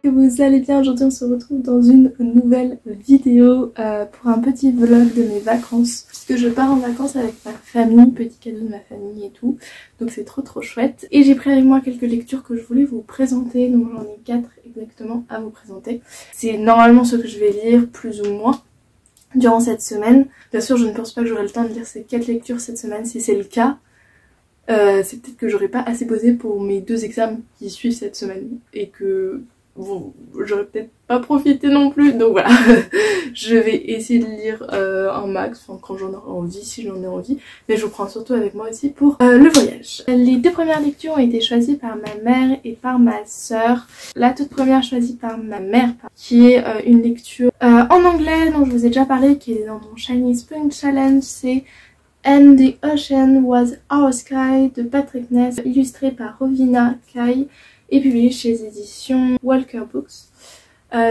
Que vous allez bien. Aujourd'hui on se retrouve dans une nouvelle vidéo pour un petit vlog de mes vacances, puisque je pars en vacances avec ma famille, petit cadeau de ma famille et tout, donc c'est trop chouette. Et j'ai pris avec moi quelques lectures que je voulais vous présenter, donc j'en ai 4 exactement à vous présenter. C'est normalement ce que je vais lire plus ou moins durant cette semaine. Bien sûr je ne pense pas que j'aurai le temps de lire ces 4 lectures cette semaine. Si c'est le cas, c'est peut-être que j'aurai pas assez posé pour mes 2 examens qui suivent cette semaine et que bon, j'aurais peut-être pas profité non plus, donc voilà. Je vais essayer de lire un max, enfin quand j'en aurai envie, si j'en ai envie, mais je vous prends surtout avec moi aussi pour le voyage. Les 2 premières lectures ont été choisies par ma mère et par ma soeur. La toute première choisie par ma mère, qui est une lecture en anglais dont je vous ai déjà parlé, qui est dans mon Shiny Spring Challenge, c'est And the Ocean Was Our Sky de Patrick Ness, illustré par Rovina Kai et publié chez les éditions Walker Books.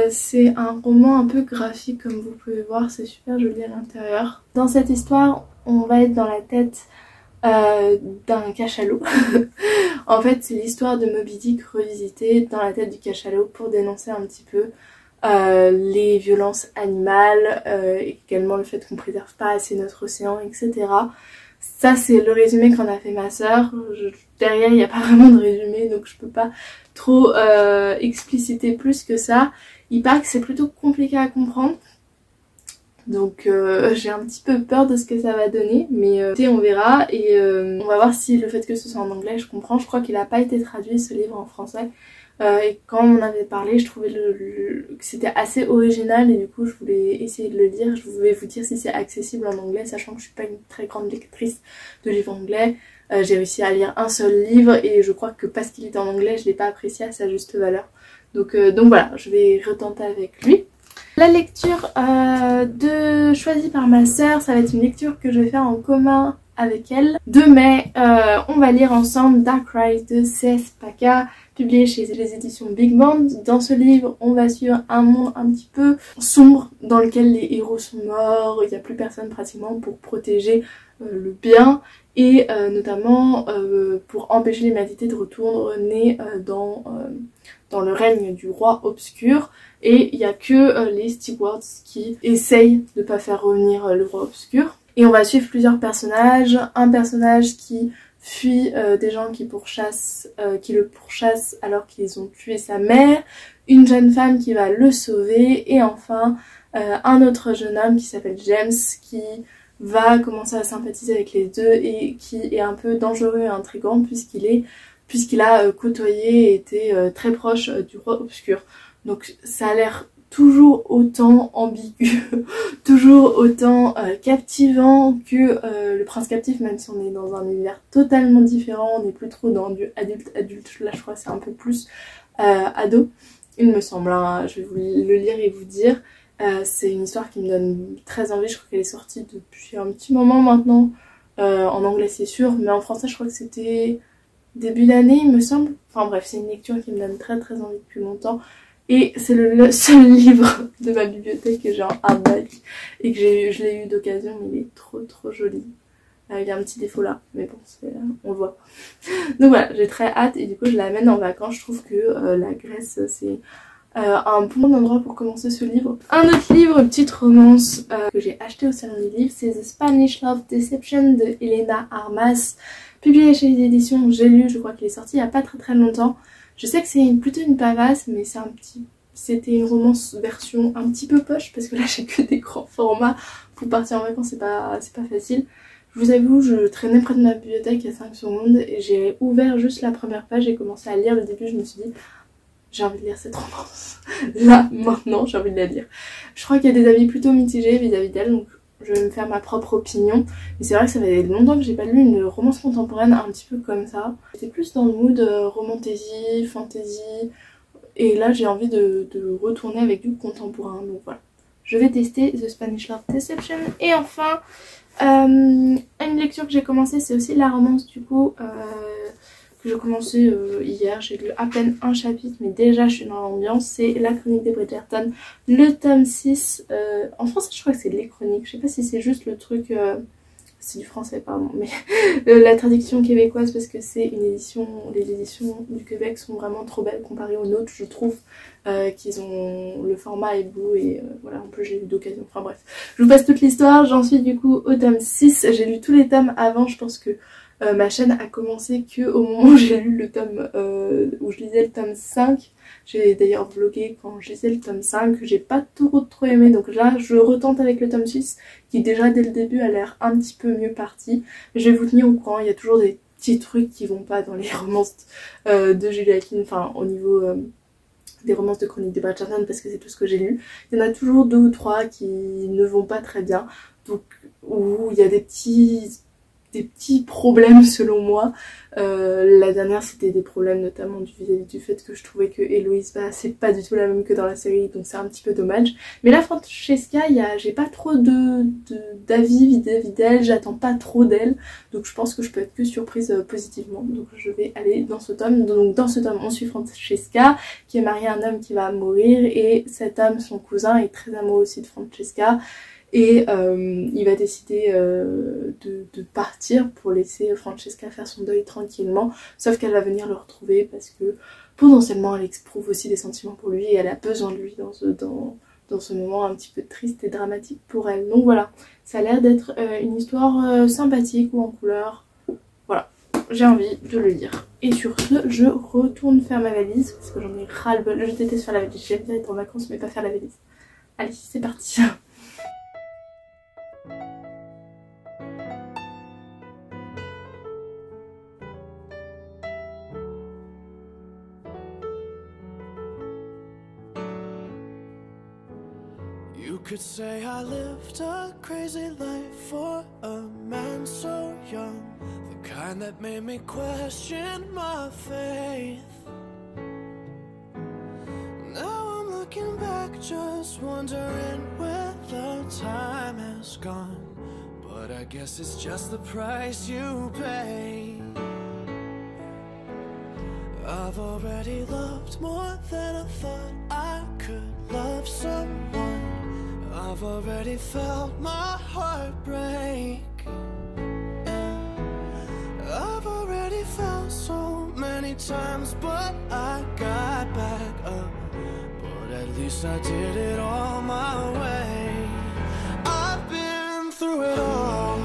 C'est un roman un peu graphique comme vous pouvez voir, c'est super joli à l'intérieur. Dans cette histoire, on va être dans la tête d'un cachalot. En fait, c'est l'histoire de Moby Dick revisitée dans la tête du cachalot pour dénoncer un petit peu les violences animales, également le fait qu'on préserve pas assez notre océan, etc. Ça c'est le résumé qu'en a fait ma soeur. Derrière il n'y a pas vraiment de résumé, donc je peux pas trop expliciter plus que ça. Il paraît que c'est plutôt compliqué à comprendre, donc j'ai un petit peu peur de ce que ça va donner, mais on verra. Et on va voir si le fait que ce soit en anglais je comprends. Je crois qu'il n'a pas été traduit ce livre en français. Et quand on en avait parlé, je trouvais que c'était assez original et du coup je voulais essayer de le lire. Je voulais vous dire si c'est accessible en anglais, sachant que je suis pas une très grande lectrice de livres anglais. J'ai réussi à lire un seul livre et je crois que parce qu'il était en anglais, je l'ai pas apprécié à sa juste valeur. Donc voilà, je vais retenter avec lui. La lecture choisie par ma soeur, ça va être une lecture que je vais faire en commun avec elle. De mai, on va lire ensemble Dark Rise de C.S. Packer, publié chez les éditions Big Band. Dans ce livre, on va suivre un monde un petit peu sombre dans lequel les héros sont morts, il n'y a plus personne pratiquement pour protéger le bien et notamment pour empêcher l'humanité de retourner dans le règne du roi obscur. Et il n'y a que les Stewards qui essayent de ne pas faire revenir le roi obscur. Et on va suivre plusieurs personnages. Un personnage qui fuit des gens qui le pourchassent alors qu'ils ont tué sa mère. Une jeune femme qui va le sauver. Et enfin un autre jeune homme qui s'appelle James qui va commencer à sympathiser avec les deux et qui est un peu dangereux et intriguant puisqu'il a côtoyé et été très proche du roi obscur. Donc ça a l'air toujours autant ambigu, toujours autant captivant que Le Prince Captif, même si on est dans un univers totalement différent, on n'est plus trop dans du adulte, là je crois que c'est un peu plus ado, il me semble, hein. Je vais vous le lire et vous dire. C'est une histoire qui me donne très envie, je crois qu'elle est sortie depuis un petit moment maintenant, en anglais c'est sûr, mais en français je crois que c'était début d'année il me semble. Enfin bref, c'est une lecture qui me donne très envie depuis longtemps. Et c'est le seul livre de ma bibliothèque que j'ai en hardback et que je l'ai eu d'occasion, mais il est trop joli. Il y a un petit défaut là, mais bon, on le voit. Donc voilà, j'ai très hâte et du coup je l'amène en vacances. Je trouve que la Grèce c'est un bon endroit pour commencer ce livre. Un autre livre, petite romance que j'ai acheté au salon des livres, c'est The Spanish Love Deception de Elena Armas, publié chez les éditions J'ai lu. Je crois qu'il est sorti il n'y a pas très longtemps. Je sais que c'est plutôt une pavasse, mais c'était une romance version un petit peu poche, parce que là j'ai que des grands formats. Pour partir en vacances c'est pas facile. Je vous avoue, je traînais près de ma bibliothèque il y a 5 secondes et j'ai ouvert juste la première page et commencé à lire le début. Je me suis dit, j'ai envie de lire cette romance. Là, maintenant, j'ai envie de la lire. Je crois qu'il y a des avis plutôt mitigés vis-à-vis d'elle, donc je vais me faire ma propre opinion. Mais c'est vrai que ça fait longtemps que j'ai pas lu une romance contemporaine un petit peu comme ça. J'étais plus dans le mood romantasy, fantasy. Et là j'ai envie de retourner avec du contemporain. Donc voilà. Je vais tester The Spanish Love Deception. Et enfin, une lecture que j'ai commencé, c'est aussi la romance du coup. Que j'ai commencé hier, j'ai lu à peine un chapitre mais déjà je suis dans l'ambiance, c'est La Chronique des Bridgerton, le tome 6, en français je crois que c'est Les Chroniques, je sais pas si c'est juste le truc c'est du français pardon, mais la traduction québécoise parce que c'est une édition, les éditions du Québec sont vraiment trop belles comparées aux nôtres, je trouve qu'ils ont, le format est beau et voilà, en plus j'ai eu d'occasion, enfin bref. Je vous passe toute l'histoire, j'en suis du coup au tome 6, j'ai lu tous les tomes avant, je pense que ma chaîne a commencé que au moment où j'ai lu le tome, où je lisais le tome 5. J'ai d'ailleurs vlogué quand je lisais le tome 5, j'ai pas trop aimé, donc là je retente avec le tome 6 qui déjà dès le début a l'air un petit peu mieux parti. Je vais vous tenir au courant, il y a toujours des petits trucs qui vont pas dans les romances de Julia Quinn, enfin au niveau des romances de Chroniques de Bridgerton parce que c'est tout ce que j'ai lu. Il y en a toujours 2 ou 3 qui ne vont pas très bien, donc où il y a des petits problèmes selon moi. La dernière c'était des problèmes notamment vis-à-vis du fait que je trouvais que Héloïse c'est pas du tout la même que dans la série, donc c'est un petit peu dommage. Mais là Francesca, j'ai pas trop d'avis vis-à-vis d'elle, j'attends pas trop d'elle, donc je pense que je peux être que surprise positivement. Donc je vais aller dans ce tome. Donc dans ce tome on suit Francesca qui est mariée à un homme qui va mourir, et cet homme, son cousin, est très amoureux aussi de Francesca. Et il va décider de partir pour laisser Francesca faire son deuil tranquillement, sauf qu'elle va venir le retrouver parce que potentiellement elle éprouve aussi des sentiments pour lui et elle a besoin de lui dans ce moment un petit peu triste et dramatique pour elle. Donc voilà, ça a l'air d'être une histoire sympathique ou en couleur. Voilà, j'ai envie de le lire. Et sur ce, je retourne faire ma valise parce que j'en ai ras-le-bol. Je déteste faire la valise, j'aime bien être en vacances mais pas faire la valise. Allez, c'est parti. You could say I lived a crazy life for a man so young, the kind that made me question my faith. Now I'm looking back, just wondering where the time has gone, but I guess it's just the price you pay. I've already loved more than I thought I could love someone. I've already felt my heart break. I've already felt so many times, but I got back up. But at least I did it all my way. I've been through it all.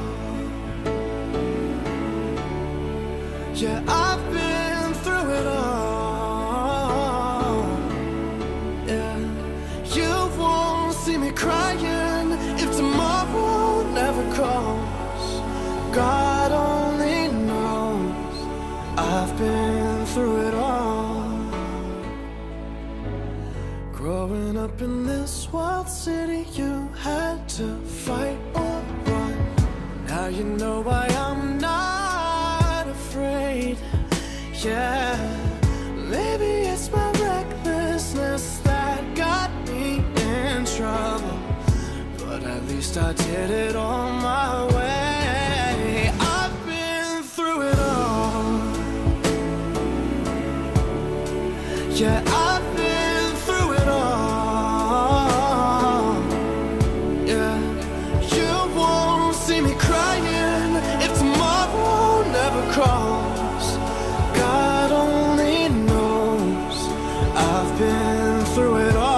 Yeah, I've been through it all. Yeah, you won't see me crying if tomorrow never comes. God only knows I've been through it all. Growing up in this wild city, you had to fight or run. Now you know why I'm not afraid. Yeah, maybe it's my recklessness that got me in trouble, but at least I did it on my way. I've been through it all. Yeah, I've been through it all. Yeah, you won't see me crying if tomorrow never comes. God only knows I've been through it all.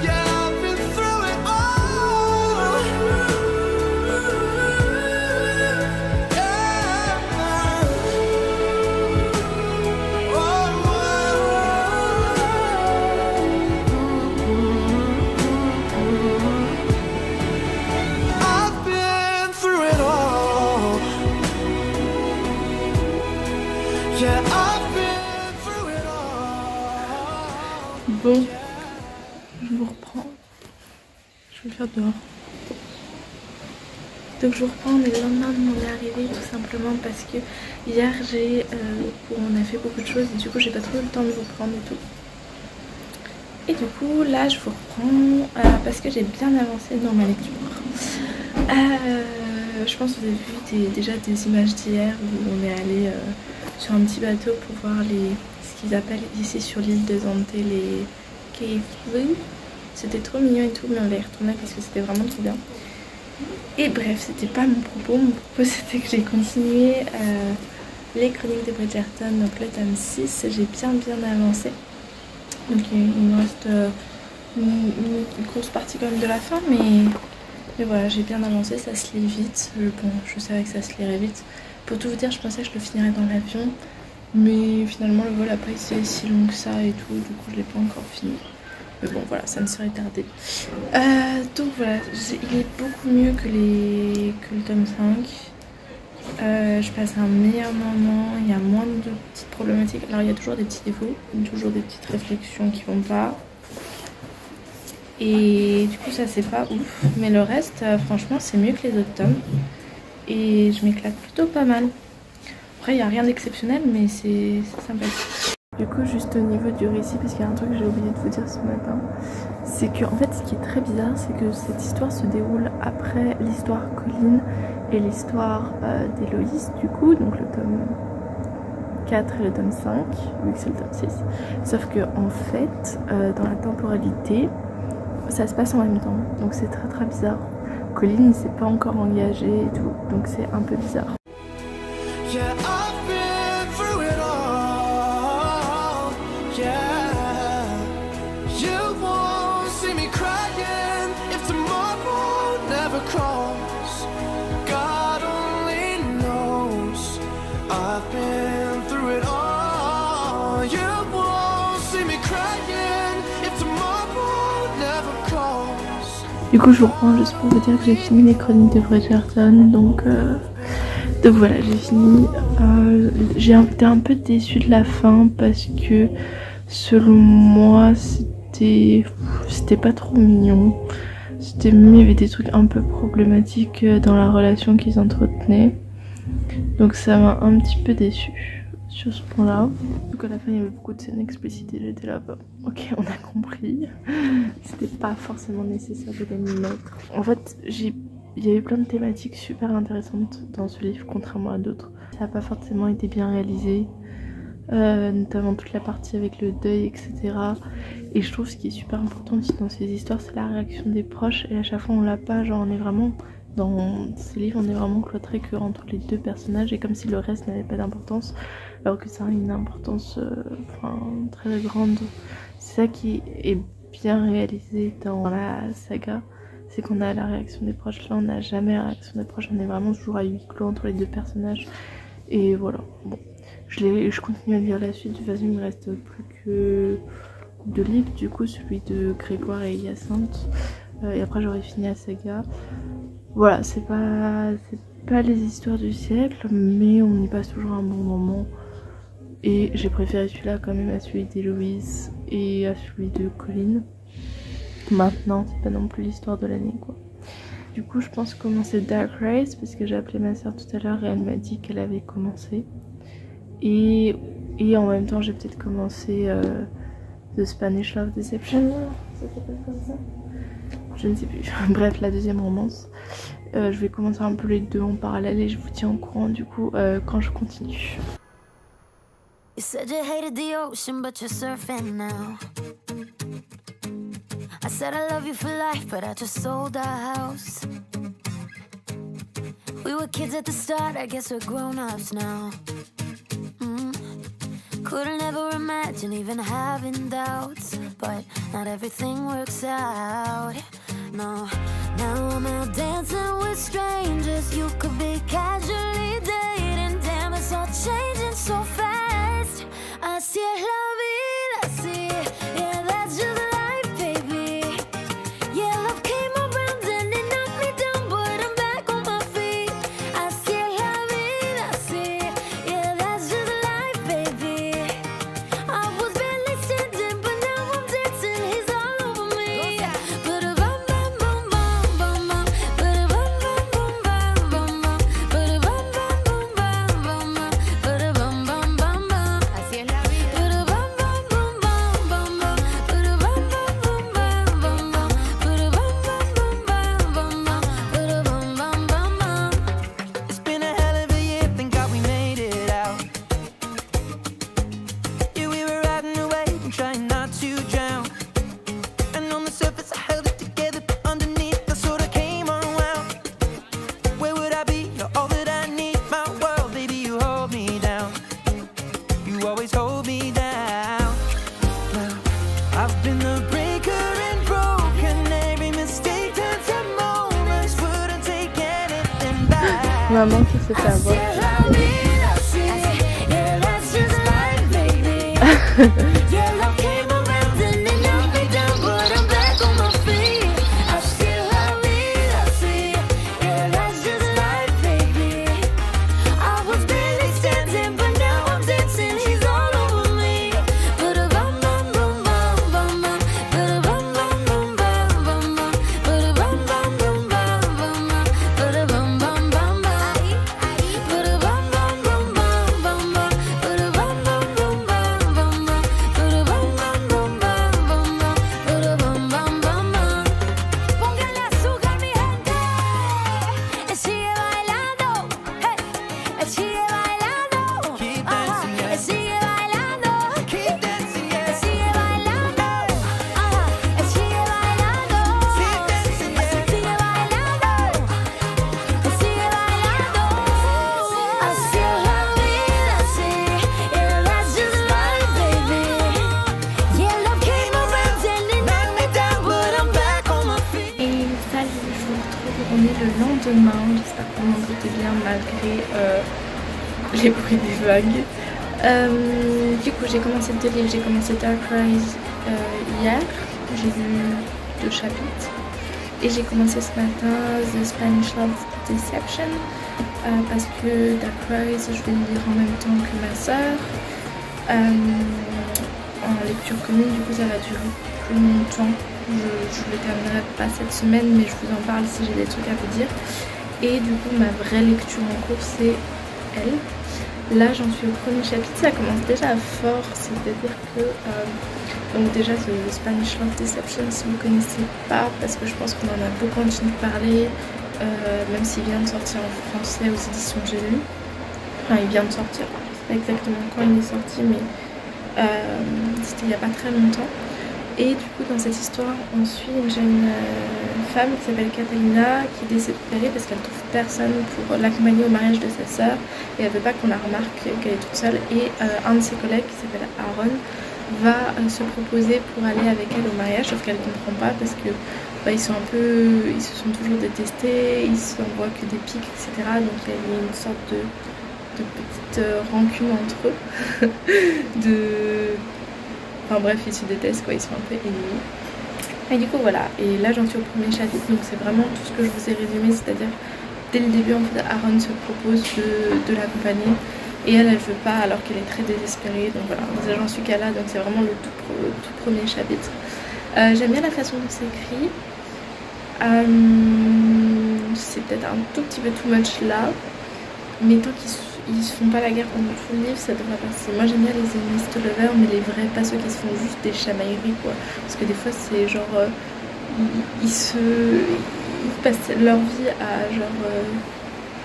Yeah, I've been through it all. Yeah. I've been through it all. Yeah, I've been through it all. Bon, je vous reprends. Je vais le faire dehors. Donc je vous reprends, on est le lendemain de mon arrivée tout simplement parce que hier on a fait beaucoup de choses et du coup j'ai pas trop eu le temps de vous prendre et tout. Et du coup là je vous reprends parce que j'ai bien avancé dans ma lecture. Je pense que vous avez vu déjà des images d'hier où on est allé sur un petit bateau pour voir ce qu'ils appellent ici sur l'île de Zante les Cave Blue. C'était trop mignon et tout, mais on l'a retourné parce que c'était vraiment trop bien. Et bref, c'était pas mon propos. Mon propos c'était que j'ai continué les chroniques de Bridgerton, donc le tome 6. J'ai bien avancé. Donc il me reste une grosse partie quand même de la fin, mais voilà, j'ai bien avancé, ça se lit vite. Bon, je savais que ça se lirait vite. Pour tout vous dire, je pensais que je le finirais dans l'avion, mais finalement le vol n'a pas été si long que ça et tout, du coup je l'ai pas encore fini. Mais bon voilà, ça me serait tardé. Donc voilà, il est beaucoup mieux que le tome 5. Je passe un meilleur moment, il y a moins de petites problématiques. Alors il y a toujours des petits défauts, toujours des petites réflexions qui vont pas. Et du coup ça c'est pas ouf, mais le reste franchement c'est mieux que les autres tomes. Et je m'éclate plutôt pas mal. Après il n'y a rien d'exceptionnel, mais c'est sympathique. Du coup juste au niveau du récit, parce qu'il y a un truc que j'ai oublié de vous dire ce matin, c'est que en fait ce qui est très bizarre, c'est que cette histoire se déroule après l'histoire Colleen et l'histoire d'Héloïse du coup, donc le tome 4 et le tome 5, vu que c'est le tome 6. Sauf que en fait, dans la temporalité, ça se passe en même temps, donc c'est très bizarre. Colleen il s'est pas encore engagé et tout, donc c'est un peu bizarre. Yeah, I've been through it all. Yeah, you won't see me crying if tomorrow never comes. God only knows I've been through it all. You won't see me crying if tomorrow never comes. Du coup je vous reprends juste pour vous dire que j'ai fini les chroniques de Bridgerton, donc voilà, j'ai fini. J'ai été un peu déçue de la fin parce que selon moi c'était pas trop mignon. Il y avait des trucs un peu problématiques dans la relation qu'ils entretenaient. Donc ça m'a un petit peu déçue sur ce point là. Donc à la fin il y avait beaucoup de scènes explicites et j'étais là, bah, ok on a compris. C'était pas forcément nécessaire de les mettre. En fait il y avait plein de thématiques super intéressantes dans ce livre, contrairement à d'autres. Ça n'a pas forcément été bien réalisé, notamment toute la partie avec le deuil, etc. Et je trouve ce qui est super important aussi dans ces histoires, c'est la réaction des proches. Et à chaque fois on l'a pas, genre on est vraiment, dans ces livres on est vraiment cloîtré que entre les deux personnages, et comme si le reste n'avait pas d'importance, alors que ça a une importance très grande. C'est ça qui est bien réalisé dans la saga. C'est qu'on a la réaction des proches. Là on n'a jamais la réaction des proches, on est vraiment toujours à huis clos entre les deux personnages. Et voilà, bon, je continue à lire la suite. De toute façon il me reste plus que 2 livres, du coup celui de Grégoire et Hyacinthe, et après j'aurai fini la saga. Voilà, c'est pas les histoires du siècle, mais on y passe toujours un bon moment. Et j'ai préféré celui-là quand même à celui d'Héloïse et à celui de Colleen. Maintenant c'est pas non plus l'histoire de l'année quoi. Du coup je pense commencer Dark Race parce que j'ai appelé ma soeur tout à l'heure et elle m'a dit qu'elle avait commencé. Et en même temps j'ai peut-être commencé The Spanish Love Deception, ça s'appelle comme ça, je ne sais plus. Bref, la deuxième romance. Je vais commencer un peu les deux en parallèle et je vous tiens au courant du coup quand je continue. You said you hated the ocean but you're surfing now. I said I love you for life, but I just sold our house. We were kids at the start, I guess we're grown-ups now. Couldn't ever imagine even having doubts, but not everything works out. No, now I'm out dancing with strangers. You could be casually dating. Damn, it's all changing so fast. Así es la vida, así, yeah, that's just life, baby. Yeah, love came around and it knocked me down, but I'm back on my feet. Así es la vida, así, yeah, that's just life, baby. I was barely standing, but now I'm dancing, he's all over me. Ba-da-bum, bum, bum, bum, bum, bum. Ba-da-bum, bum, bum, bum, bum, bum. Ba-da-bum, bum, bum, bum, bum, bum. Ba-da-bum, bum, bum, bum. Así es la vida. Maman qui se fait avoir. Demain, j'espère que vous m'entendez bien malgré les bruits des vagues. Du coup j'ai commencé 2 livres, j'ai commencé Dark Rise hier, j'ai lu 2 chapitres et j'ai commencé ce matin The Spanish Love Deception parce que Dark Rise je vais le lire en même temps que ma soeur en lecture commune, du coup ça va durer plus longtemps. Je le terminerai pas cette semaine mais je vous en parle si j'ai des trucs à vous dire. Et du coup ma vraie lecture en cours c'est elle. Là j'en suis au premier chapitre, ça commence déjà fort, c'est-à-dire que donc déjà The Spanish Love Deception, si vous ne connaissez pas, parce que je pense qu'on en a beaucoup entendu parler, même s'il vient de sortir en français aux éditions J'ai lu. Enfin il vient de sortir, je sais pas exactement quand il est sorti mais c'était il n'y a pas très longtemps. Et du coup dans cette histoire on suit une jeune femme qui s'appelle Catalina qui est désespérée parce qu'elle trouve personne pour l'accompagner au mariage de sa sœur et elle veut pas qu'on la remarque qu'elle est toute seule, et un de ses collègues qui s'appelle Aaron va se proposer pour aller avec elle au mariage, sauf qu'elle comprend pas parce que ils se sont toujours détestés, ils s'envoient que des pics etc, donc il y a une sorte de petite rancune entre eux enfin bref, ils se détestent quoi, ils sont un peu ennemis. Et du coup voilà, et là j'en suis au premier chapitre, donc c'est vraiment tout ce que je vous ai résumé, c'est-à-dire dès le début en fait Aaron se propose de l'accompagner et elle veut pas alors qu'elle est très désespérée, donc voilà, j'en suis qu'à là, donc c'est vraiment le tout premier chapitre. J'aime bien la façon dont c'est écrit, c'est peut-être un tout petit peu too much là, mais tant qu'ils se font pas la guerre pendant tout le livre, ça devrait passer. Moi j'aime bien les enemies to lovers, mais les vrais, pas ceux qui se font juste des chamailleries quoi. Parce que des fois c'est genre ils passent leur vie à genre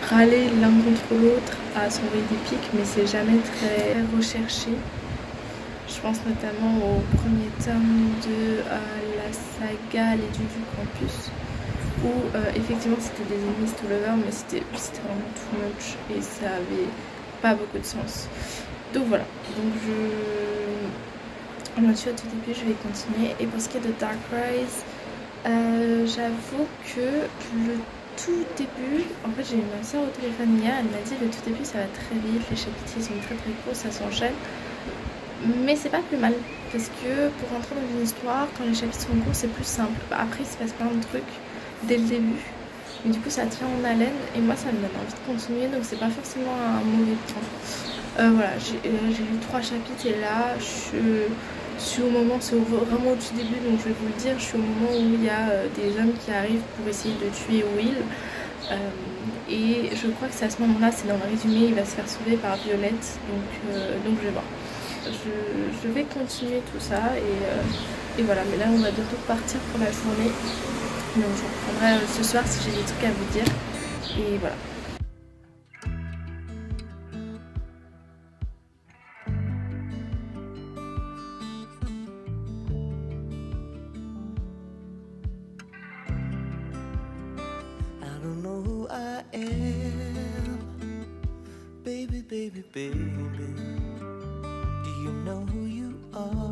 râler l'un contre l'autre, à s'envoyer des pics, mais c'est jamais très recherché. Je pense notamment au premier tome de la saga Les Dieux du Campus, où effectivement c'était des enemies to lovers, mais c'était vraiment too much et ça avait pas beaucoup de sens. Donc voilà, donc je suis au tout début, je vais continuer. Et pour ce qui est de Dark Rise, j'avoue que le tout début, en fait j'ai eu ma soeur au téléphone hier, elle m'a dit le tout début ça va très vite, les chapitres ils sont très courts, ça s'enchaîne. Mais c'est pas plus mal, parce que pour rentrer dans une histoire, quand les chapitres sont courts c'est plus simple. Après il se passe plein de trucs dès le début, mais du coup ça tient en haleine et moi ça me donne envie de continuer, donc c'est pas forcément un mauvais point. Voilà, j'ai lu 3 chapitres et là je suis au moment, c'est vraiment au tout début, donc je vais vous le dire, je suis au moment où il y a des hommes qui arrivent pour essayer de tuer Will, et je crois que c'est à ce moment là, c'est dans le résumé, il va se faire sauver par Violette, donc je vais voir. Je vais continuer tout ça et voilà, mais là on va bientôt partir pour la journée. Donc je reprendrai ce soir si j'ai des trucs à vous dire. Et voilà. I don't know who I am. Baby, baby, baby. Do you know who you are?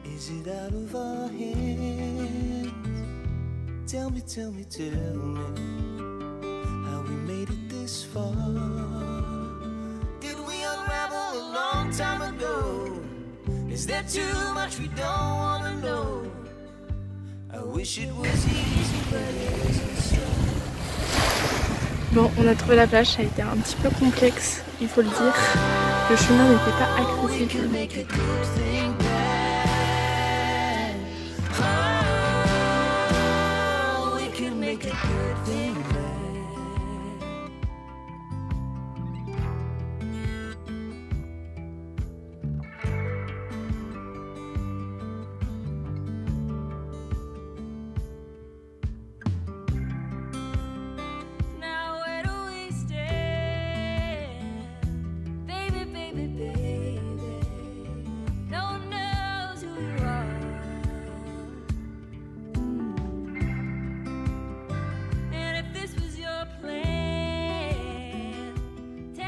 Is it out of our hands? tell me how we made it this far. Did we unravel a long time ago? Is there too much we don't wanna know? I wish it was easy, but it isn't so. Bon, on a trouvé la plage, ça a été un petit peu complexe, il faut le dire. Le chemin n'était pas accessible.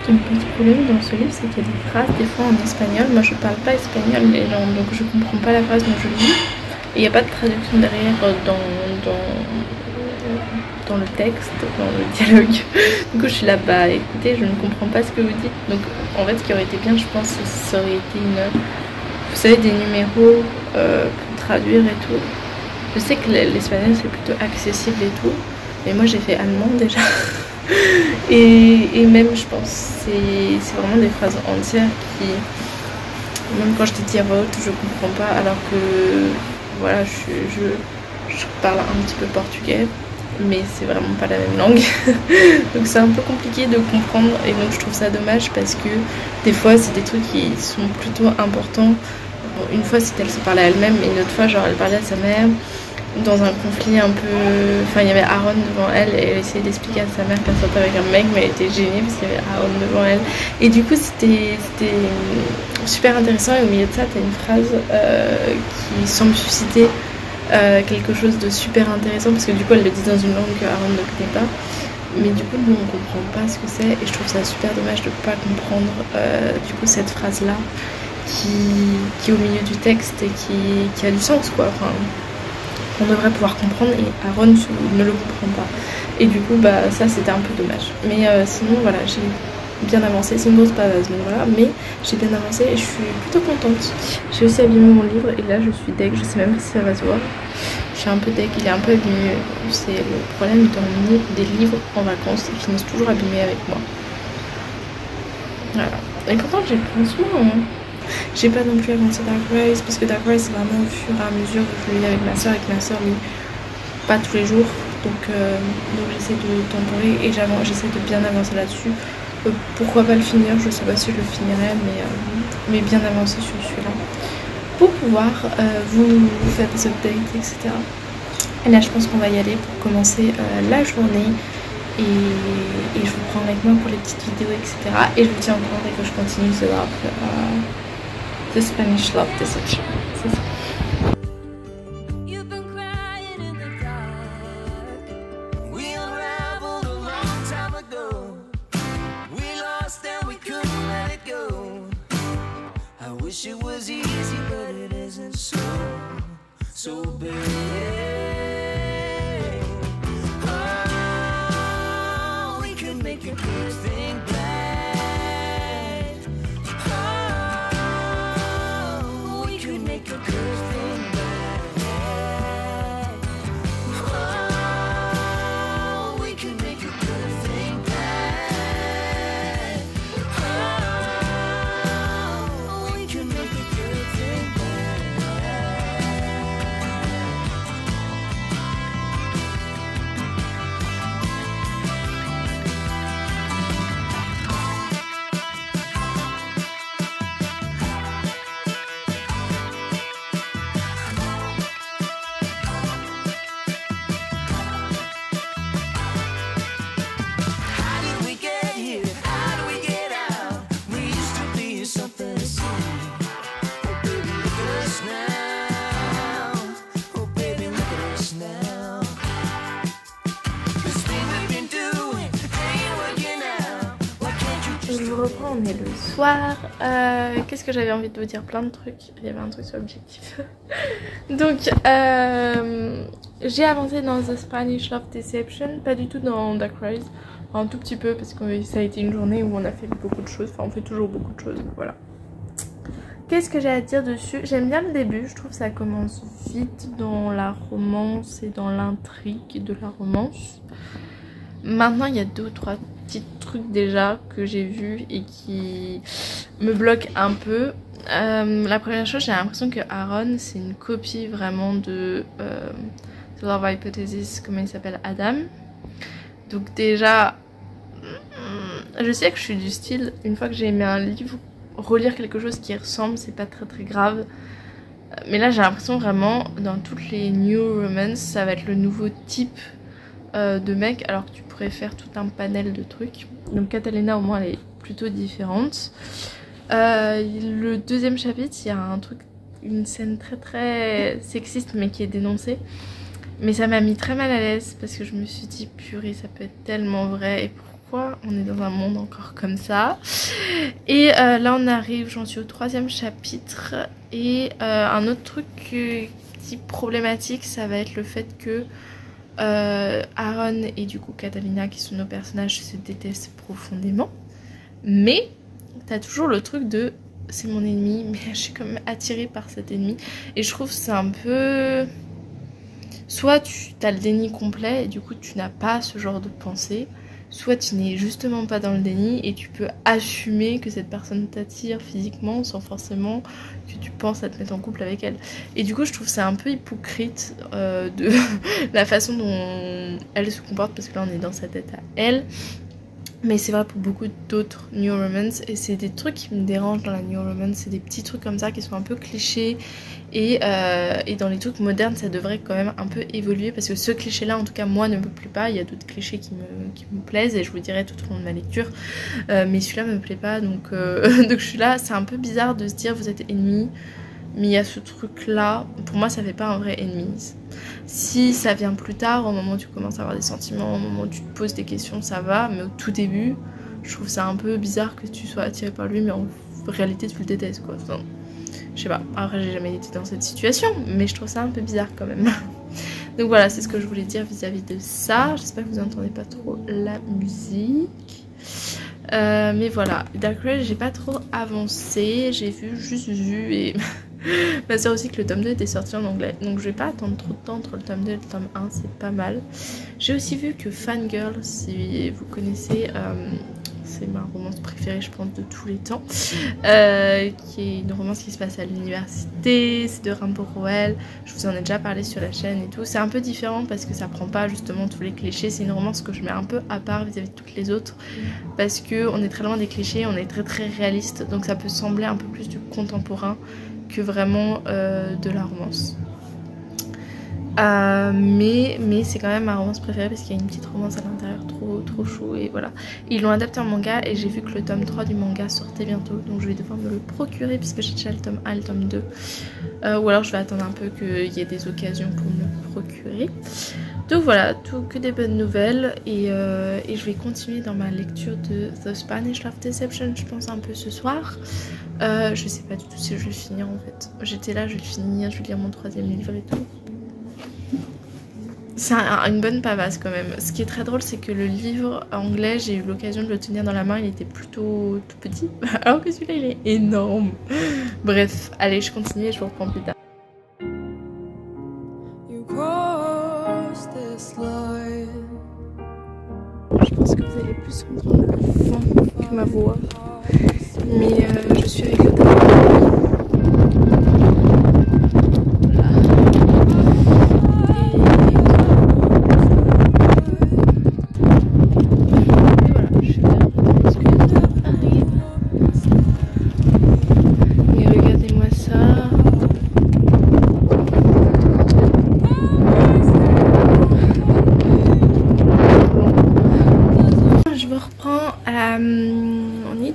Le petit problème dans ce livre, c'est qu'il y a des phrases des fois en espagnol. Moi je parle pas espagnol donc je comprends pas la phrase dont je lis. Et il n'y a pas de traduction derrière dans le texte, dans le dialogue. Du coup je suis là, bah écoutez, je ne comprends pas ce que vous dites. Donc en fait ce qui aurait été bien, je pense, ça aurait été vous savez, des numéros pour traduire et tout. Je sais que l'espagnol c'est plutôt accessible et tout. Mais moi j'ai fait allemand déjà. Et même je pense c'est vraiment des phrases entières qui, même quand je te dis à voix haute, je comprends pas, alors que voilà, je parle un petit peu portugais, mais c'est vraiment pas la même langue. Donc c'est un peu compliqué de comprendre, et donc je trouve ça dommage parce que des fois c'est des trucs qui sont plutôt importants. Une fois c'était elle se parlait à elle-même, et une autre fois genre elle parlait à sa mère dans un conflit un peu... Enfin il y avait Aaron devant elle et elle essayait d'expliquer à sa mère qu'elle sortait avec un mec, mais elle était gênée parce qu'il y avait Aaron devant elle. Et du coup c'était super intéressant, et au milieu de ça t'as une phrase qui semble susciter quelque chose de super intéressant, parce que du coup elle le dit dans une langue que Aaron ne connaît pas. Mais du coup nous on comprend pas ce que c'est, et je trouve ça super dommage de pas comprendre du coup cette phrase là qui est au milieu du texte et qui a du sens quoi. Enfin, on devrait pouvoir comprendre, et Aaron ne le comprend pas, et du coup bah ça c'était un peu dommage. Mais sinon voilà, j'ai bien avancé, c'est une grosse pavasse donc voilà, mais j'ai bien avancé et je suis plutôt contente. J'ai aussi abîmé mon livre, et là je suis deg, je sais même pas si ça va se voir. Je suis un peu deg, il est un peu abîmé, c'est le problème d'emmener des livres en vacances, ils finissent toujours abîmés avec moi. Voilà, et pourtant j'ai pris soin hein. J'ai pas non plus avancé Dark Rise, parce que Dark Rise c'est vraiment au fur et à mesure que je le lis avec ma soeur lit pas tous les jours, donc j'essaie de temporer et j'essaie de bien avancer là-dessus. Pourquoi pas le finir, je sais pas si je le finirai, mais bien avancer sur celui-là pour pouvoir vous faire des updates, etc. Et là je pense qu'on va y aller pour commencer la journée, et je vous prends avec moi pour les petites vidéos, etc. Et je vous tiens au courant dès que je continue The Spanish Love Deception. C'est ça. It was easy, but it isn't so bad. Oh, we could make a good thing bad. Oh, we could make a good thing bad. Oh, we could make a good thing bad. Oh, we could make a good thing bad. on est le soir. Qu'est-ce que j'avais envie de vous dire? Plein de trucs. Il y avait un truc sur l'objectif. Donc j'ai avancé dans The Spanish Love Deception, pas du tout dans Dark Rise. Enfin, un tout petit peu parce que ça a été une journée où on a fait beaucoup de choses. Enfin on fait toujours beaucoup de choses, voilà. Qu'est-ce que j'ai à dire dessus? J'aime bien le début, je trouve que ça commence vite dans la romance et dans l'intrigue de la romance. Maintenant il y a 2 ou 3 petits trucs déjà que j'ai vus et qui me bloquent un peu. La première chose, j'ai l'impression que Aaron c'est une copie vraiment de The Love Hypothesis, comment il s'appelle, Adam. Donc déjà, je sais que je suis du style, une fois que j'ai aimé un livre, relire quelque chose qui ressemble, c'est pas très grave. Mais là j'ai l'impression vraiment, dans toutes les new romance, ça va être le nouveau type de mec, alors que tu pourrais faire tout un panel de trucs. Donc Catalina au moins elle est plutôt différente. Le deuxième chapitre, il y a un truc, une scène très sexiste mais qui est dénoncée. Mais ça m'a mis très mal à l'aise parce que je me suis dit purée, ça peut être tellement vrai et pourquoi on est dans un monde encore comme ça. Et là on arrive, j'en suis au 3e chapitre et un autre truc qui problématique, ça va être le fait que Aaron et du coup Catalina qui sont nos personnages se détestent profondément, mais t'as toujours le truc de c'est mon ennemi mais je suis quand même attirée par cet ennemi et je trouve que c'est un peu... Soit tu as le déni complet et du coup tu n'as pas ce genre de pensée, soit tu n'es justement pas dans le déni et tu peux assumer que cette personne t'attire physiquement sans forcément que tu penses à te mettre en couple avec elle. Et du coup je trouve c'est un peu hypocrite de la façon dont elle se comporte parce que là on est dans sa tête à elle. Mais c'est vrai pour beaucoup d'autres new romance et c'est des trucs qui me dérangent dans la new romance, c'est des petits trucs comme ça qui sont un peu clichés et dans les trucs modernes ça devrait quand même un peu évoluer parce que ce cliché là en tout cas moi ne me plaît pas, il y a d'autres clichés qui me plaisent et je vous dirai tout au long de ma lecture mais celui-là me plaît pas donc je suis là, c'est un peu bizarre de se dire vous êtes ennemis. Mais il y a ce truc là, pour moi ça fait pas un vrai ennemi. Si ça vient plus tard, au moment où tu commences à avoir des sentiments, au moment où tu te poses des questions, ça va. Mais au tout début, je trouve ça un peu bizarre que tu sois attiré par lui, mais en réalité tu le détestes quoi. Enfin, je sais pas, après j'ai jamais été dans cette situation, mais je trouve ça un peu bizarre quand même. Donc voilà, c'est ce que je voulais dire vis-à-vis de ça. J'espère que vous n'entendez pas trop la musique. Mais voilà, Dark Rise j'ai pas trop avancé, j'ai juste vu et... Ma soeur aussi que le tome 2 était sorti en anglais, donc je vais pas attendre trop de temps entre le tome 2 et le tome 1, c'est pas mal. J'ai aussi vu que Fangirl, si vous connaissez, c'est ma romance préférée je pense de tous les temps, qui est une romance qui se passe à l'université, c'est de Rainbow Rowell, je vous en ai déjà parlé sur la chaîne et tout. C'est un peu différent parce que ça prend pas justement tous les clichés, c'est une romance que je mets un peu à part vis-à-vis de toutes les autres parce que on est très loin des clichés, on est très réaliste, donc ça peut sembler un peu plus du contemporain que vraiment de la romance. Mais c'est quand même ma romance préférée parce qu'il y a une petite romance à l'intérieur trop chou et voilà. Ils l'ont adapté en manga et j'ai vu que le tome 3 du manga sortait bientôt, donc je vais devoir me le procurer puisque j'ai déjà le tome 1 et le tome 2. Ou alors je vais attendre un peu qu'il y ait des occasions pour me le procurer. Donc voilà, tout que des bonnes nouvelles et je vais continuer dans ma lecture de The Spanish Love Deception, je pense un peu ce soir. Je sais pas du tout si je vais le finir en fait. J'étais là, je vais le finir, je vais lire mon 3e livre et tout. C'est une bonne pavasse quand même. Ce qui est très drôle c'est que le livre anglais, j'ai eu l'occasion de le tenir dans la main, il était plutôt tout petit. Alors que celui-là il est énorme. Bref, allez je continue et je vous reprends plus tard. Je pense que vous allez plus entendre le vent que ma voix. Mais je suis avec le téléphone.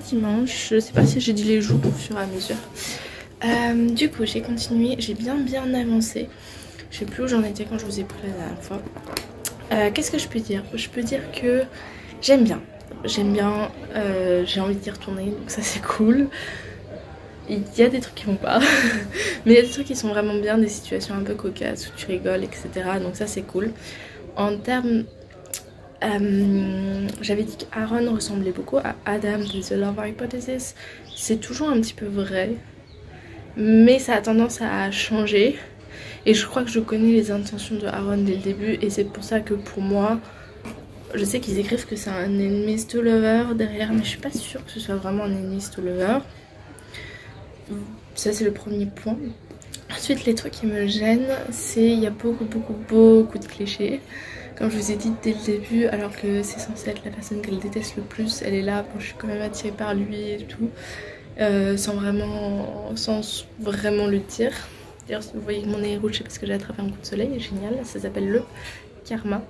Dimanche, je sais pas si j'ai dit les jours au fur et à mesure. Du coup j'ai continué, j'ai bien avancé. Je sais plus où j'en étais quand je vous ai pris la dernière fois. Qu'est-ce que je peux dire? Je peux dire que j'aime bien. j'aime bien, j'ai envie d'y retourner, donc ça c'est cool. Il y a des trucs qui vont pas, mais il y a des trucs qui sont vraiment bien, des situations un peu cocasses où tu rigoles, etc. Donc ça c'est cool. En termes... j'avais dit qu'Aaron ressemblait beaucoup à Adam de The Love Hypothesis. C'est toujours un petit peu vrai, mais ça a tendance à changer. Et je crois que je connais les intentions de Aaron dès le début, et c'est pour ça que pour moi, je sais qu'ils écrivent que c'est un enemies to lover derrière, mais je suis pas sûre que ce soit vraiment un enemies to lover. Ça c'est le premier point. Ensuite les trucs qui me gênent, c'est il y a beaucoup de clichés. Comme je vous ai dit dès le début, alors que c'est censé être la personne qu'elle déteste le plus, elle est là, bon je suis quand même attirée par lui et tout, sans vraiment le dire. D'ailleurs si vous voyez que mon nez est rouge, c'est parce que j'ai attrapé un coup de soleil, génial, ça s'appelle le karma.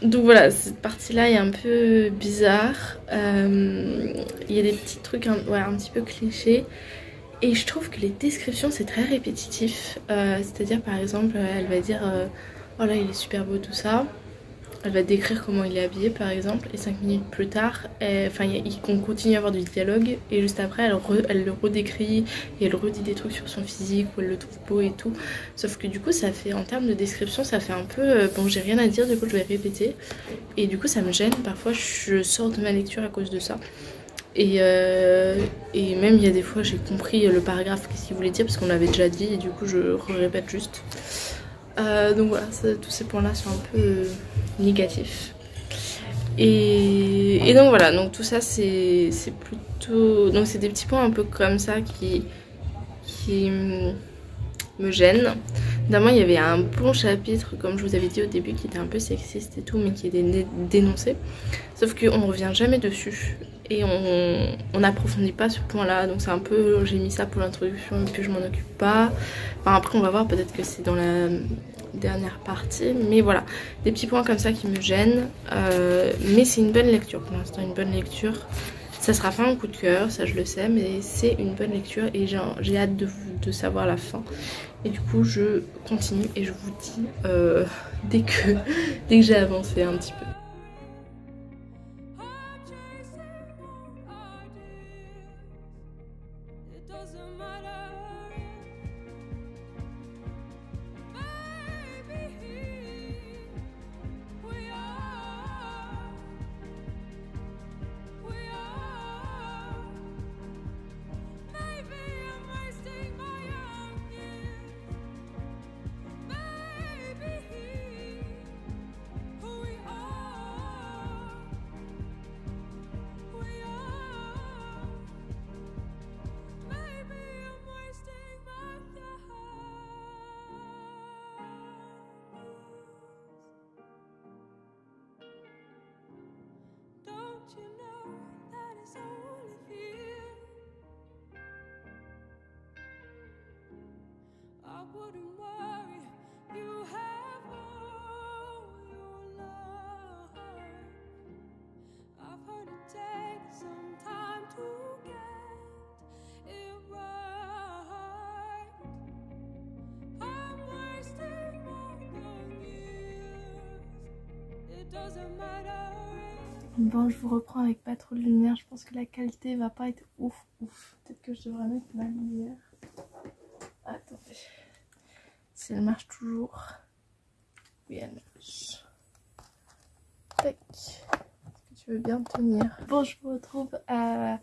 Donc voilà, cette partie là est un peu bizarre, il y a des petits trucs un petit peu clichés. Et je trouve que les descriptions c'est très répétitif, c'est à dire par exemple elle va dire oh là il est super beau tout ça, elle va décrire comment il est habillé par exemple, et 5 minutes plus tard, on continue à avoir du dialogue et juste après elle le redécrit et elle redit des trucs sur son physique où elle le trouve beau et tout. Sauf que du coup ça fait, en termes de description ça fait un peu bon j'ai rien à dire, du coup je vais répéter et du coup ça me gêne, parfois je sors de ma lecture à cause de ça. Et même il y a des fois j'ai compris le paragraphe qu'est-ce qu'il voulait dire parce qu'on l'avait déjà dit et du coup je répète juste. Donc voilà, tous ces points là sont un peu négatifs. Et donc voilà, donc tout ça c'est plutôt... Donc c'est des petits points un peu comme ça qui me gênent. Notamment il y avait un bon chapitre, comme je vous avais dit au début, qui était un peu sexiste et tout, mais qui est dénoncé. Sauf qu'on revient jamais dessus. Et on n'approfondit pas ce point là, donc c'est un peu, j'ai mis ça pour l'introduction et puis je m'en occupe pas. Enfin après on va voir, peut-être que c'est dans la dernière partie, mais voilà, des petits points comme ça qui me gênent, mais c'est une bonne lecture pour l'instant, une bonne lecture. Ça sera pas un coup de cœur, ça je le sais, mais c'est une bonne lecture et j'ai hâte de savoir la fin. Et du coup je continue et je vous dis dès que j'ai avancé un petit peu. You know that it's only fear. I wouldn't worry, you have all your love. I've heard it takes some time to get it right. I'm wasting my young years. It doesn't matter. Bon, je vous reprends avec pas trop de lumière, je pense que la qualité va pas être ouf. Peut-être que je devrais mettre ma lumière. Attendez. Si elle marche toujours. Oui, elle marche. Tac. Est-ce que tu veux bien tenir? Bon, je vous retrouve à...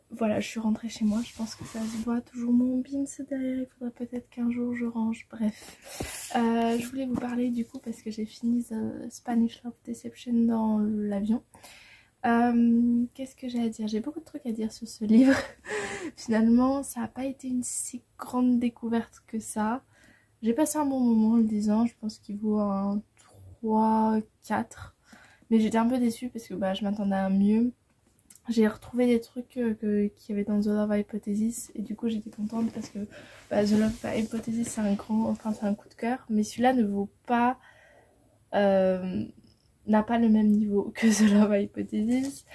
Voilà, je suis rentrée chez moi, je pense que ça se voit, toujours mon bins derrière, il faudra peut-être qu'un jour je range, bref. Je voulais vous parler du coup parce que j'ai fini The Spanish Love Deception dans l'avion. Qu'est-ce que j'ai à dire? J'ai beaucoup de trucs à dire sur ce livre. Finalement, ça n'a pas été une si grande découverte que ça. J'ai passé un bon moment en le disant, je pense qu'il vaut un 3, 4. Mais j'étais un peu déçue parce que je m'attendais à mieux. J'ai retrouvé des trucs qu'il y avait dans The Love Hypothesis et du coup j'étais contente parce que The Love Hypothesis c'est un coup de cœur, mais celui-là ne vaut pas, n'a pas le même niveau que The Love Hypothesis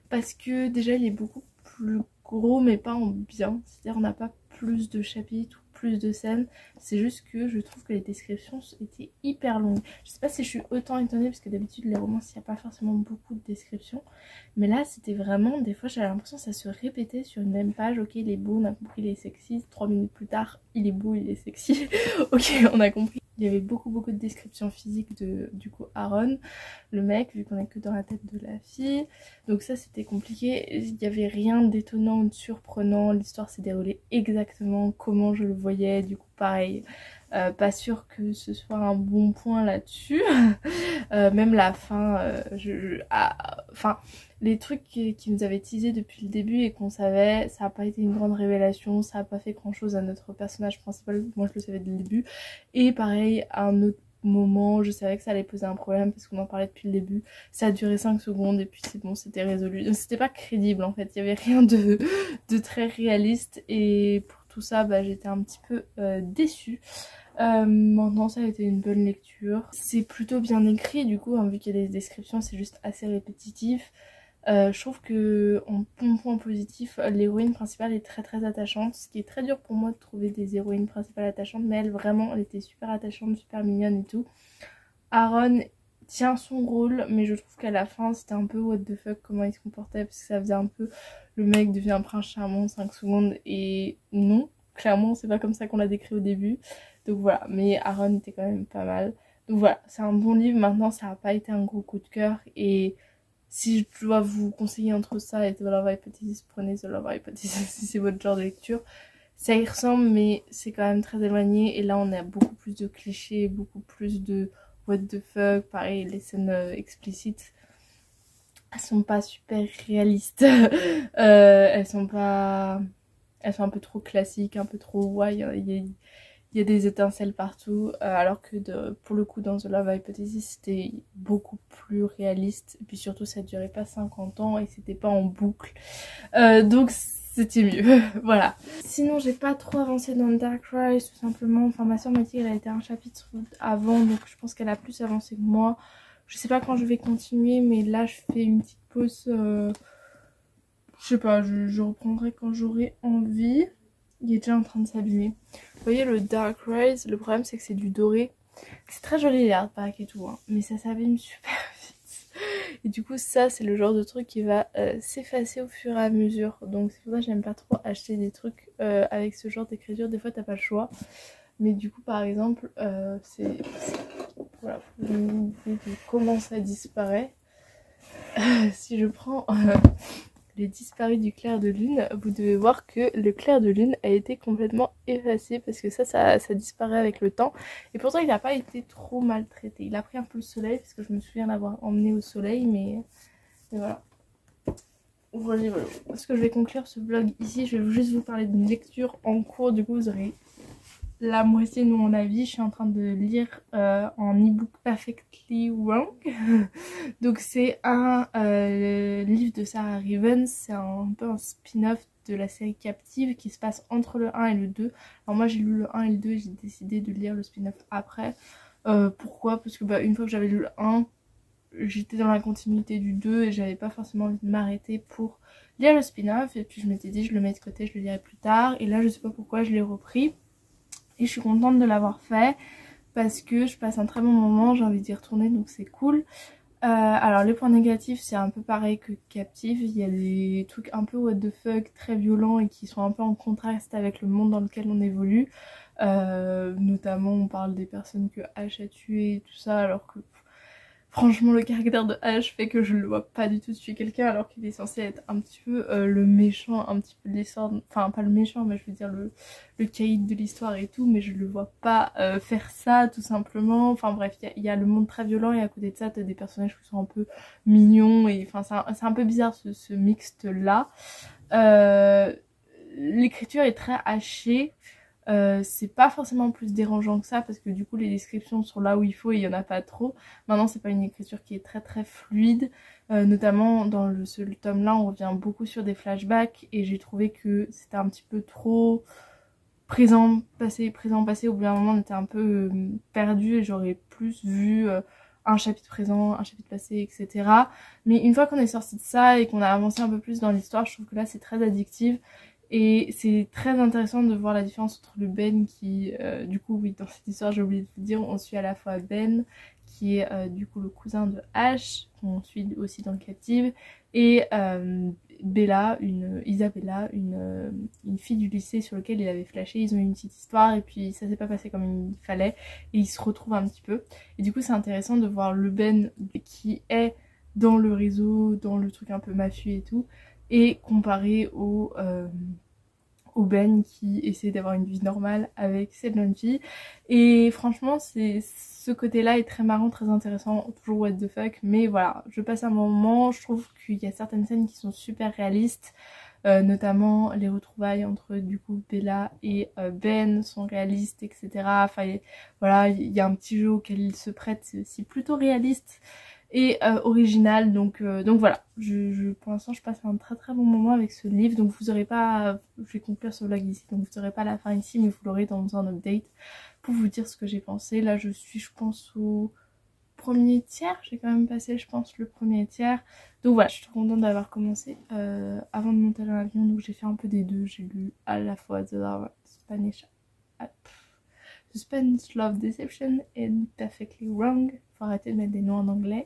parce que déjà il est beaucoup plus gros mais pas en bien, c'est-à-dire on n'a pas plus de chapitres, plus de scènes, c'est juste que je trouve que les descriptions étaient hyper longues. Je sais pas si je suis autant étonnée parce que d'habitude les romans il n'y a pas forcément beaucoup de descriptions, mais là c'était vraiment, des fois j'avais l'impression que ça se répétait sur une même page. Ok, il est beau, on a compris, il est sexy, 3 minutes plus tard il est beau, il est sexy. Ok, on a compris. Il y avait beaucoup de descriptions physiques de du coup Aaron, le mec, vu qu'on est que dans la tête de la fille. Donc ça c'était compliqué, il n'y avait rien d'étonnant ou de surprenant, l'histoire s'est déroulée exactement comment je le voyais, du coup pareil. Pas sûr que ce soit un bon point là-dessus. Même la fin, enfin les trucs qui nous avaient teasé depuis le début et qu'on savait, ça n'a pas été une grande révélation, ça n'a pas fait grand chose à notre personnage principal, moi je le savais dès le début. Et pareil, à un autre moment, je savais que ça allait poser un problème parce qu'on en parlait depuis le début. Ça a duré 5 secondes et puis c'est bon, c'était résolu. Donc c'était pas crédible en fait, il y avait rien de très réaliste et pour tout ça, bah, j'étais un petit peu déçue. Maintenant ça a été une bonne lecture, c'est plutôt bien écrit du coup, hein, vu qu'il y a des descriptions, c'est juste assez répétitif. Je trouve que en bon point positif, l'héroïne principale est très attachante, ce qui est très dur pour moi de trouver des héroïnes principales attachantes, mais elle vraiment elle était super attachante, super mignonne et tout. Aaron tient son rôle, mais je trouve qu'à la fin c'était un peu what the fuck comment il se comportait, parce que ça faisait un peu le mec devient un prince charmant en 5 secondes et non, clairement c'est pas comme ça qu'on l'a décrit au début. Donc voilà, mais Aaron était quand même pas mal. Donc voilà, c'est un bon livre. Maintenant, ça n'a pas été un gros coup de cœur. Et si je dois vous conseiller entre ça et The Love Hypothesis, prenez The Love Hypothesis si c'est votre genre de lecture. Ça y ressemble, mais c'est quand même très éloigné. Et là, on a beaucoup plus de clichés, beaucoup plus de what the fuck. Pareil, les scènes explicites, elles sont pas super réalistes. Elles sont un peu trop classiques, un peu trop ouais, il y a des étincelles partout, alors que pour le coup dans The Love Hypothesis c'était beaucoup plus réaliste, et puis surtout ça durait pas 50 ans et c'était pas en boucle, donc c'était mieux. Voilà. Sinon j'ai pas trop avancé dans Dark Rise tout simplement, enfin ma soeur m'a dit qu'elle a été un chapitre avant, donc je pense qu'elle a plus avancé que moi. Je sais pas quand je vais continuer, mais là je fais une petite pause, je sais pas, je reprendrai quand j'aurai envie. Il est déjà en train de s'abîmer. Vous voyez le Dark Rise, le problème c'est que c'est du doré. C'est très joli les hardbacks et tout, hein, mais ça s'abîme super vite. Et du coup ça c'est le genre de truc qui va s'effacer au fur et à mesure. Donc c'est pour ça que j'aime pas trop acheter des trucs avec ce genre d'écriture. Des fois t'as pas le choix. Mais du coup par exemple, voilà, pour une idée de comment ça disparaît. Si je prends... les disparus du clair de lune, vous devez voir que le clair de lune a été complètement effacé parce que ça disparaît avec le temps, et pourtant il n'a pas été trop maltraité. Il a pris un peu le soleil parce que je me souviens l'avoir emmené au soleil, mais voilà. Voilà. Est-ce que je vais conclure ce vlog ici? Je vais juste vous parler d'une lecture en cours, du coup vous aurez la moitié de mon avis. Je suis en train de lire en e-book Perfectly Wrong. Donc c'est un livre de Sarah Rivens, c'est un peu un spin-off de la série Captive qui se passe entre le 1 et le 2. Alors moi j'ai lu le 1 et le 2 et j'ai décidé de lire le spin-off après. Pourquoi? Parce que bah, une fois que j'avais lu le 1, j'étais dans la continuité du 2 et j'avais pas forcément envie de m'arrêter pour lire le spin-off, et puis je m'étais dit je le mets de côté, je le lirai plus tard, et là je sais pas pourquoi je l'ai repris. Et je suis contente de l'avoir fait parce que je passe un très bon moment, j'ai envie d'y retourner, donc c'est cool. Alors les points négatifs c'est un peu pareil que Captive, il y a des trucs un peu what the fuck, très violents et qui sont un peu en contraste avec le monde dans lequel on évolue. Notamment on parle des personnes que Ash a tuées et tout ça, alors que franchement le caractère de Ash fait que je le vois pas du tout tuer quelqu'un, alors qu'il est censé être un petit peu le méchant, un petit peu de l'histoire, enfin pas le méchant mais je veux dire le caïd de l'histoire et tout, mais je le vois pas faire ça tout simplement. Enfin bref, il y a le monde très violent et à côté de ça t'as des personnages qui sont un peu mignons, et enfin c'est un peu bizarre ce mixte là. L'écriture est très hachée. C'est pas forcément plus dérangeant que ça parce que du coup les descriptions sont là où il faut et il y en a pas trop. Maintenant c'est pas une écriture qui est très fluide, notamment dans ce tome là on revient beaucoup sur des flashbacks et j'ai trouvé que c'était un petit peu trop présent passé. Au bout d'un moment on était un peu perdu et j'aurais plus vu un chapitre présent, un chapitre passé, etc. Mais une fois qu'on est sorti de ça et qu'on a avancé un peu plus dans l'histoire, je trouve que là c'est très addictif. Et c'est très intéressant de voir la différence entre le Ben qui, du coup oui dans cette histoire j'ai oublié de vous dire, on suit à la fois Ben qui est du coup le cousin de Ash, qu'on suit aussi dans le Captive, et Bella, Isabella, une fille du lycée sur laquelle il avait flashé. Ils ont eu une petite histoire et puis ça s'est pas passé comme il fallait et ils se retrouvent un petit peu. Et du coup c'est intéressant de voir le Ben qui est dans le réseau, dans le truc un peu mafieux et tout, et comparé au Ben qui essaie d'avoir une vie normale avec cette jeune fille. Et franchement ce côté là est très marrant, très intéressant, toujours what the fuck, mais voilà, je passe un bon moment. Je trouve qu'il y a certaines scènes qui sont super réalistes, notamment les retrouvailles entre du coup Bella et Ben sont réalistes, etc. Enfin voilà, il y a un petit jeu auquel il se prête, c'est aussi plutôt réaliste et original, donc voilà, pour l'instant je passe un très bon moment avec ce livre. Donc vous aurez pas, je vais conclure ce vlog ici, donc vous aurez pas la fin ici, mais vous l'aurez dans un update pour vous dire ce que j'ai pensé. Là je suis, je pense, au premier tiers, j'ai quand même passé je pense le premier tiers, donc voilà, je suis trop contente d'avoir commencé avant de monter dans l'avion. Donc j'ai fait un peu des deux, j'ai lu à la fois The Spanish Love Deception et Perfectly Wrong. Faut arrêter de mettre des noms en anglais.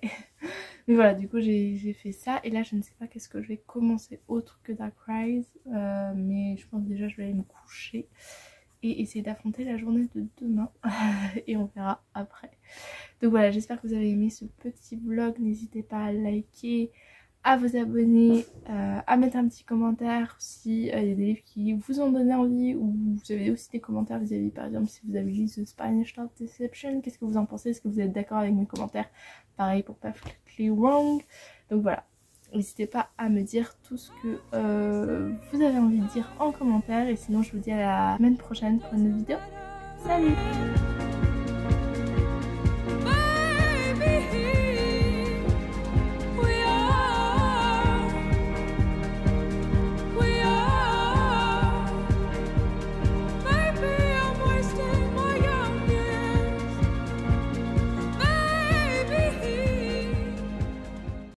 Mais voilà, du coup j'ai fait ça. Et là je ne sais pas qu'est-ce que je vais commencer autre que Dark Rise. Mais je pense déjà je vais aller me coucher et essayer d'affronter la journée de demain. Et on verra après. Donc voilà, j'espère que vous avez aimé ce petit vlog. N'hésitez pas à liker, à vous abonner, à mettre un petit commentaire si il y a des livres qui vous ont donné envie, ou vous avez aussi des commentaires vis-à-vis, par exemple si vous avez lu The Spanish Love Deception, qu'est-ce que vous en pensez, est-ce que vous êtes d'accord avec mes commentaires, pareil pour Perfectly Wrong. Donc voilà, n'hésitez pas à me dire tout ce que vous avez envie de dire en commentaire, et sinon je vous dis à la semaine prochaine pour une autre vidéo. Salut!